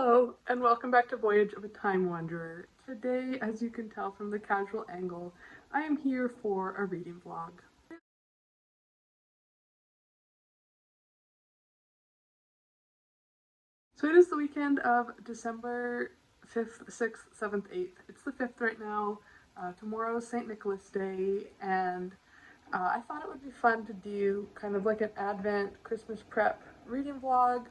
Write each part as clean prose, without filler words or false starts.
Hello, and welcome back to Voyage of a Time Wanderer. Today, as you can tell from the casual angle, I am here for a reading vlog. So it is the weekend of December 5th, 6th, 7th, 8th. It's the 5th right now. Tomorrow's St. Nicholas Day, and I thought it would be fun to do kind of like an Advent Christmas prep reading vlog.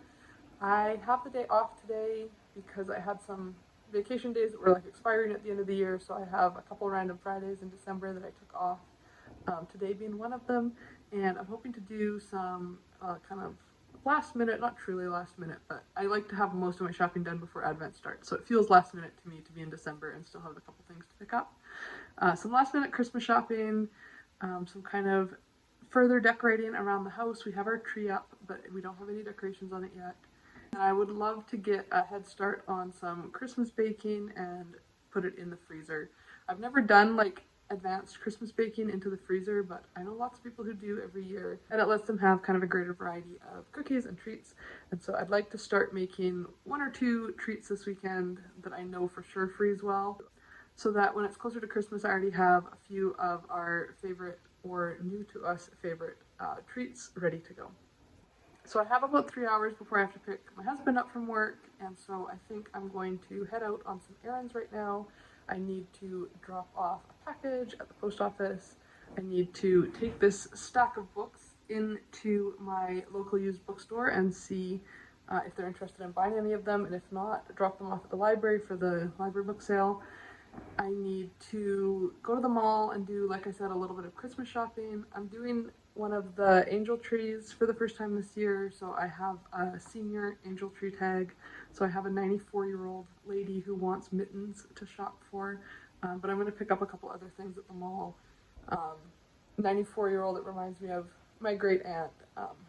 I have the day off today because I had some vacation days that were like expiring at the end of the year, so I have a couple random Fridays in December that I took off, today being one of them, and I'm hoping to do some kind of last minute, not truly last minute, but I like to have most of my shopping done before Advent starts, so it feels last minute to me to be in December and still have a couple things to pick up. Some last minute Christmas shopping, some kind of further decorating around the house. We have our tree up, but we don't have any decorations on it yet. And I would love to get a head start on some Christmas baking and put it in the freezer. I've never done like advanced Christmas baking into the freezer, but I know lots of people who do every year, and it lets them have kind of a greater variety of cookies and treats. And so I'd like to start making one or two treats this weekend that I know for sure freeze well, so that when it's closer to Christmas I already have a few of our favorite or new to us favorite treats ready to go. So I have about 3 hours before I have to pick my husband up from work, and so I think I'm going to head out on some errands right now. I need to drop off a package at the post office. I need to take this stack of books into my local used bookstore and see if they're interested in buying any of them, and if not, drop them off at the library for the library book sale. I need to go to the mall and do, like I said, a little bit of Christmas shopping. I'm doing one of the angel trees for the first time this year, so I have a senior angel tree tag. So I have a 94-year-old lady who wants mittens to shop for, but I'm going to pick up a couple other things at the mall. 94-year-old, it reminds me of my great aunt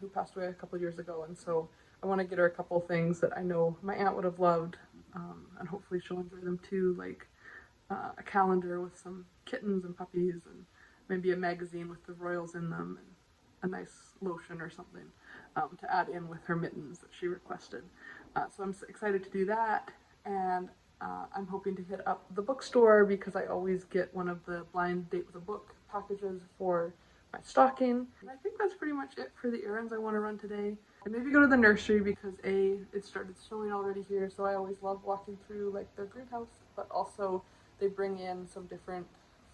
who passed away a couple years ago, and so I want to get her a couple things that I know my aunt would have loved, and hopefully she'll enjoy them too, like a calendar with some kittens and puppies, and maybe a magazine with the royals in them, and a nice lotion or something to add in with her mittens that she requested. So I'm excited to do that, and I'm hoping to hit up the bookstore because I always get one of the blind date with a book packages for my stocking. And I think that's pretty much it for the errands I want to run today. And maybe go to the nursery because it started snowing already here, so I always love walking through like their greenhouse, but also they bring in some different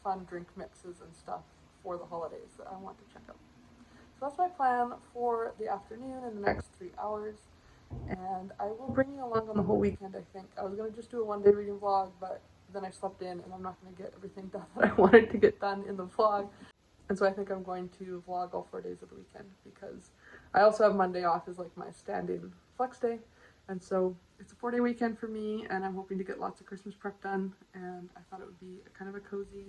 fun drink mixes and stuff for the holidays that I want to check out. So that's my plan for the afternoon in the next 3 hours, and I will bring you along on the whole weekend. I think I was going to just do a one-day reading vlog, but then I slept in and I'm not going to get everything done that I wanted to get done in the vlog. And so I think I'm going to vlog all 4 days of the weekend because I also have Monday off as like my standing flex day. And so it's a 4-day weekend for me, and I'm hoping to get lots of Christmas prep done, and I thought it would be a kind of a cozy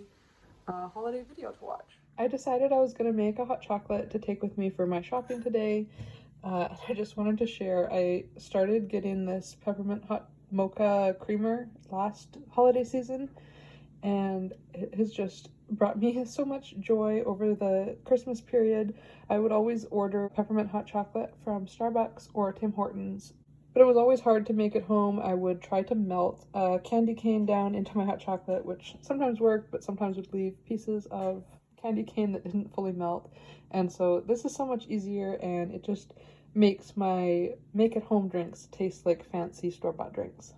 holiday video to watch. I decided I was going to make a hot chocolate to take with me for my shopping today. I just wanted to share, I started getting this peppermint hot mocha creamer last holiday season, and it has just brought me so much joy over the Christmas period. I would always order peppermint hot chocolate from Starbucks or Tim Hortons, but it was always hard to make at home. I would try to melt a candy cane down into my hot chocolate, which sometimes worked, but sometimes would leave pieces of candy cane that didn't fully melt. And so this is so much easier, and it just makes my make-at-home drinks taste like fancy store-bought drinks.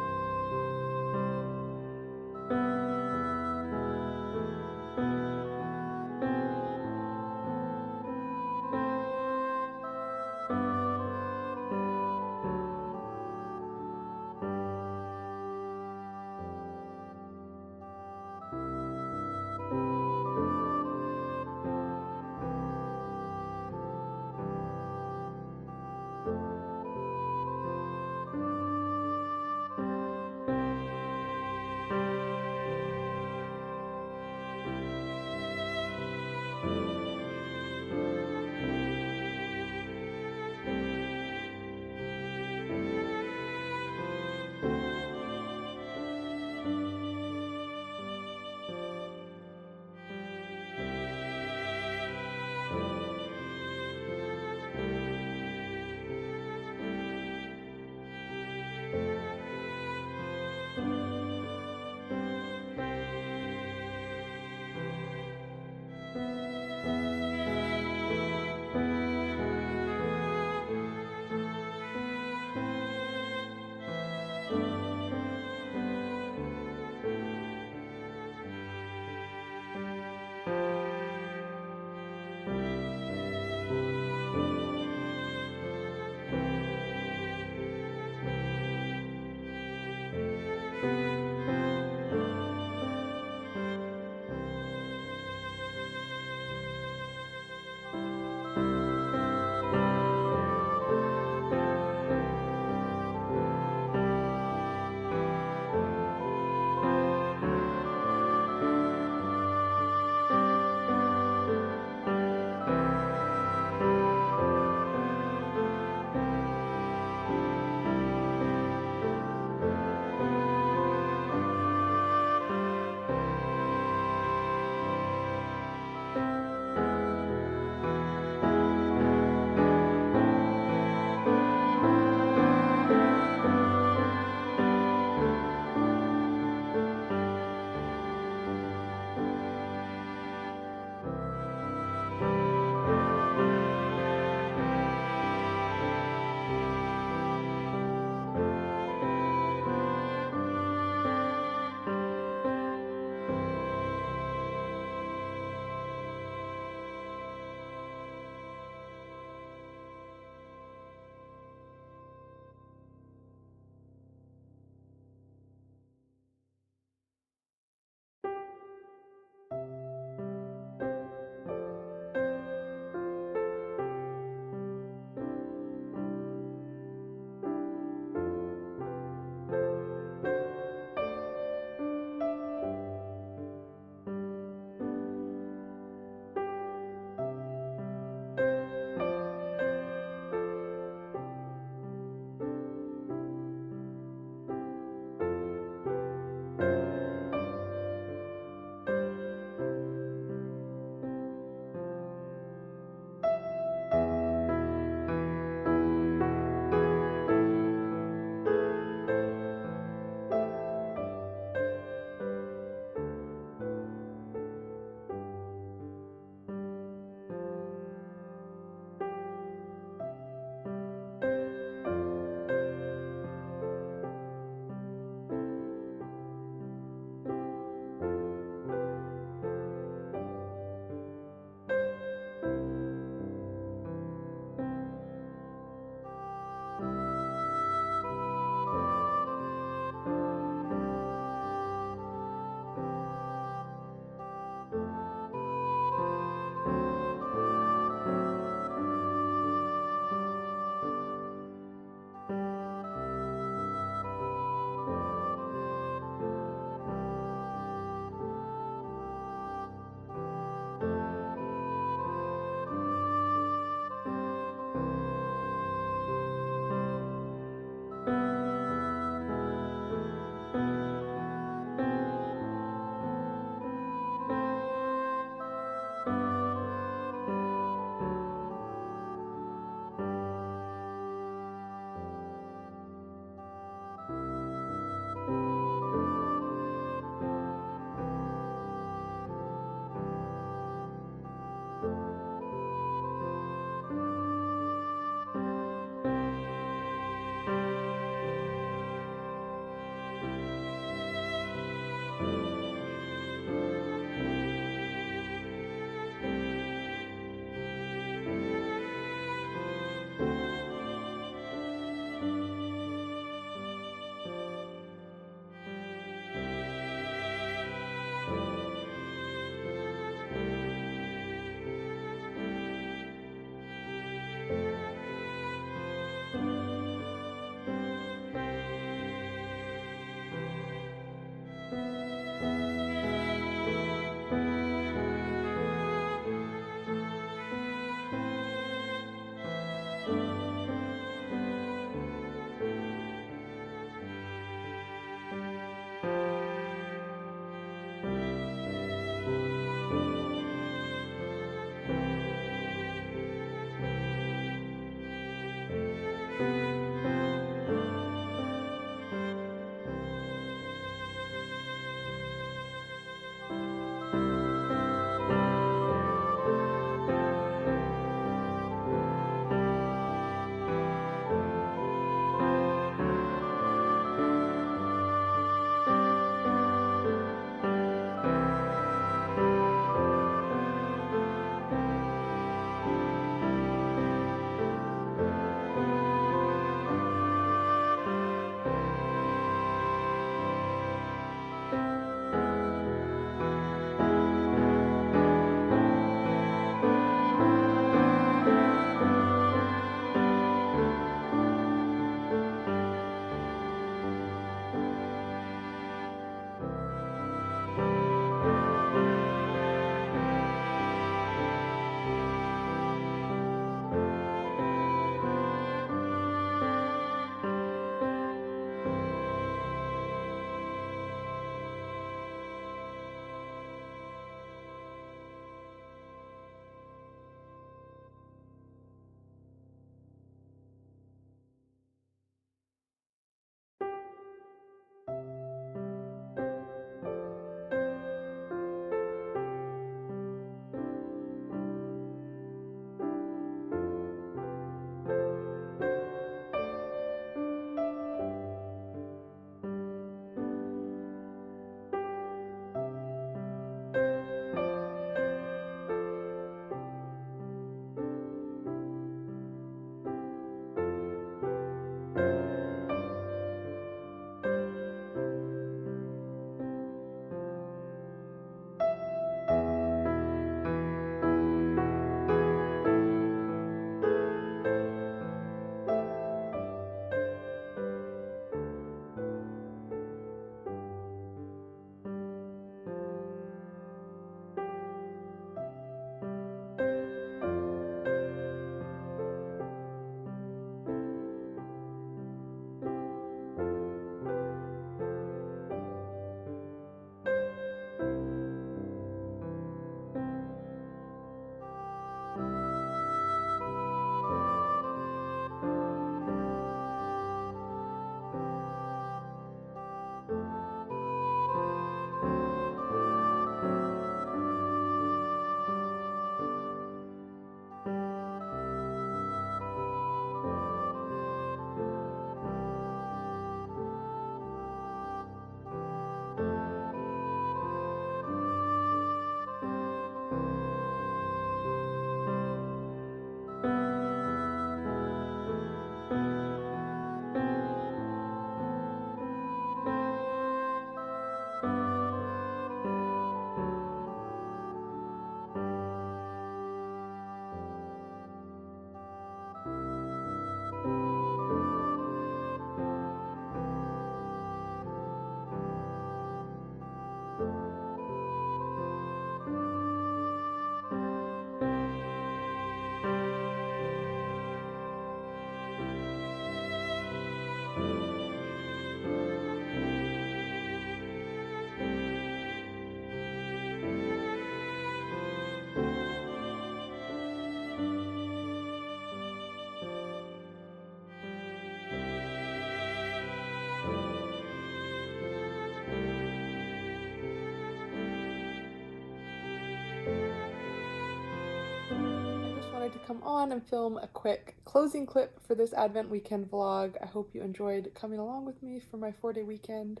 wanted to come on and film a quick closing clip for this Advent weekend vlog. I hope you enjoyed coming along with me for my 4-day weekend.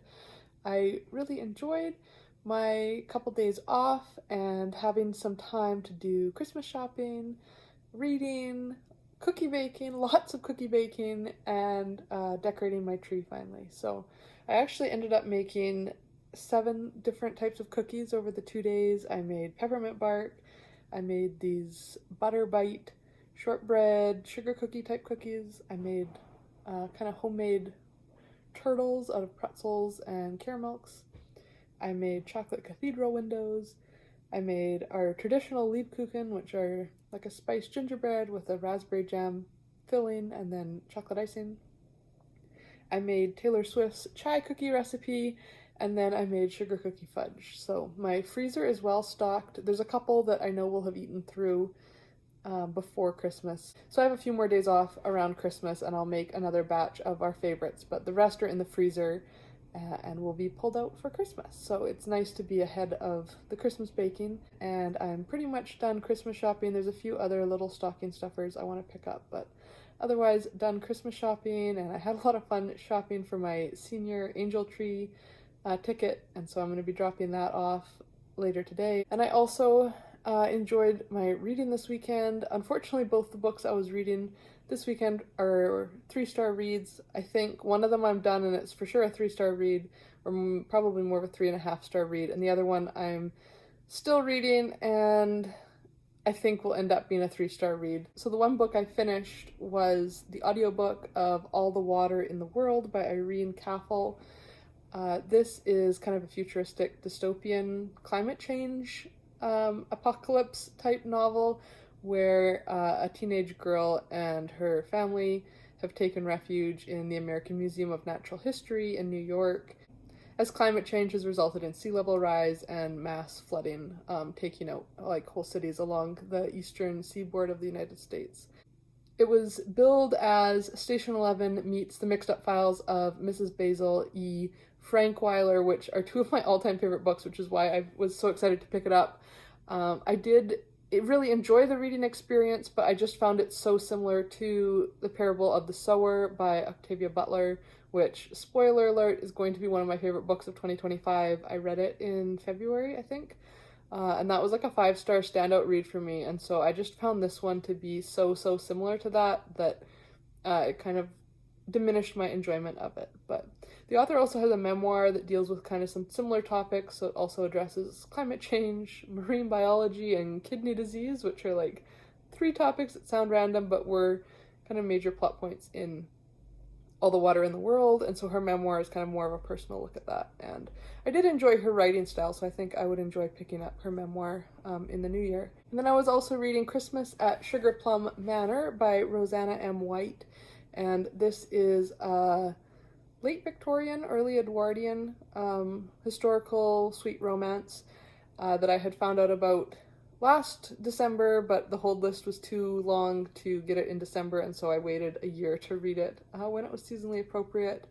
I really enjoyed my couple days off and having some time to do Christmas shopping, reading, cookie baking, lots of cookie baking, and decorating my tree finally. So I actually ended up making 7 different types of cookies over the 2 days. I made peppermint bark, I made these butter bite, shortbread, sugar cookie type cookies. I made kind of homemade turtles out of pretzels and caramels. I made chocolate cathedral windows. I made our traditional Lebkuchen, which are like a spiced gingerbread with a raspberry jam filling and then chocolate icing. I made Taylor Swift's chai cookie recipe, and then I made sugar cookie fudge. So my freezer is well stocked. There's a couple that I know will have eaten through before Christmas. So I have a few more days off around Christmas and I'll make another batch of our favorites, but the rest are in the freezer and will be pulled out for Christmas. So it's nice to be ahead of the Christmas baking, and I'm pretty much done Christmas shopping. There's a few other little stocking stuffers I want to pick up, but otherwise done Christmas shopping, and I had a lot of fun shopping for my senior angel tree ticket, and so I'm going to be dropping that off later today. And I also enjoyed my reading this weekend. Unfortunately, both the books I was reading this weekend are 3-star reads. I think one of them I'm done and it's for sure a 3-star read, or probably more of a 3.5-star read, and the other one I'm still reading and I think will end up being a 3-star read. So the one book I finished was the audiobook of All the Water in the World by Eiren Caffall. This is kind of a futuristic dystopian climate change apocalypse type novel where a teenage girl and her family have taken refuge in the American Museum of Natural History in New York as climate change has resulted in sea level rise and mass flooding, taking out like whole cities along the eastern seaboard of the United States. It was billed as Station 11 meets the mixed up files of Mrs. Basil E. Frankweiler, which are 2 of my all-time favorite books, which is why I was so excited to pick it up. I did really enjoy the reading experience, but I just found it so similar to The Parable of the Sower by Octavia Butler, which, spoiler alert, is going to be one of my favorite books of 2025. I read it in February, I think, and that was like a 5-star standout read for me, and so I just found this one to be so similar to that it kind of diminished my enjoyment of it. But the author also has a memoir that deals with kind of some similar topics, so it also addresses climate change, marine biology, and kidney disease, which are like 3 topics that sound random but were kind of major plot points in All the Water in the World, and so her memoir is kind of more of a personal look at that. And I did enjoy her writing style, so I think I would enjoy picking up her memoir in the new year. And then I was also reading Christmas at Sugar Plum Manor by Roseanna M. White, and this is a late Victorian, early Edwardian historical sweet romance that I had found out about last December, but the hold list was too long to get it in December, and so I waited a year to read it when it was seasonally appropriate.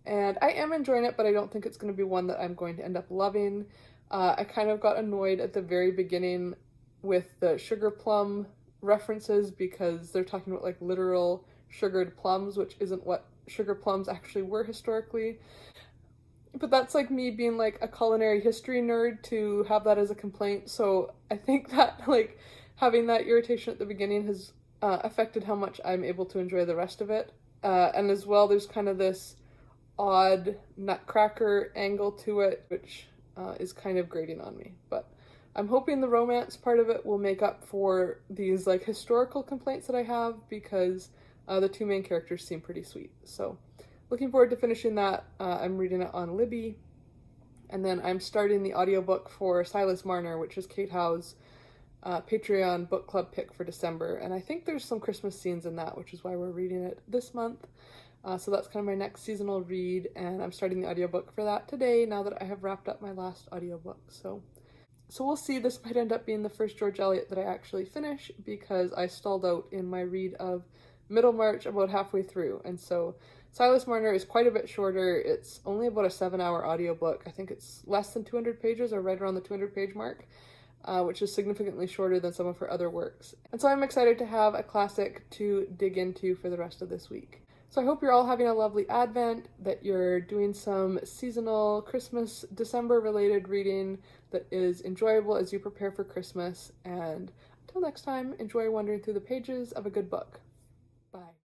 And I am enjoying it, but I don't think it's going to be one that I'm going to end up loving. I kind of got annoyed at the very beginning with the sugar plum references because they're talking about like literal sugared plums, which isn't what sugar plums actually were historically. But that's like me being like a culinary history nerd to have that as a complaint, so I think that like having that irritation at the beginning has affected how much I'm able to enjoy the rest of it. And as well, there's kind of this odd nutcracker angle to it, which is kind of grating on me. But I'm hoping the romance part of it will make up for these like historical complaints that I have, because the 2 main characters seem pretty sweet. So looking forward to finishing that. I'm reading it on Libby, and then I'm starting the audiobook for Silas Marner, which is Kate Howe's Patreon book club pick for December, and I think there's some Christmas scenes in that, which is why we're reading it this month. So that's kind of my next seasonal read, and I'm starting the audiobook for that today, now that I have wrapped up my last audiobook. So we'll see. This might end up being the first George Eliot that I actually finish, because I stalled out in my read of Middlemarch about halfway through, and so Silas Marner is quite a bit shorter. It's only about a 7-hour audiobook. I think it's less than 200 pages, or right around the 200-page mark. which is significantly shorter than some of her other works. And so I'm excited to have a classic to dig into for the rest of this week. So I hope you're all having a lovely Advent, that you're doing some seasonal Christmas, December-related reading that is enjoyable as you prepare for Christmas. And until next time, enjoy wandering through the pages of a good book. Bye.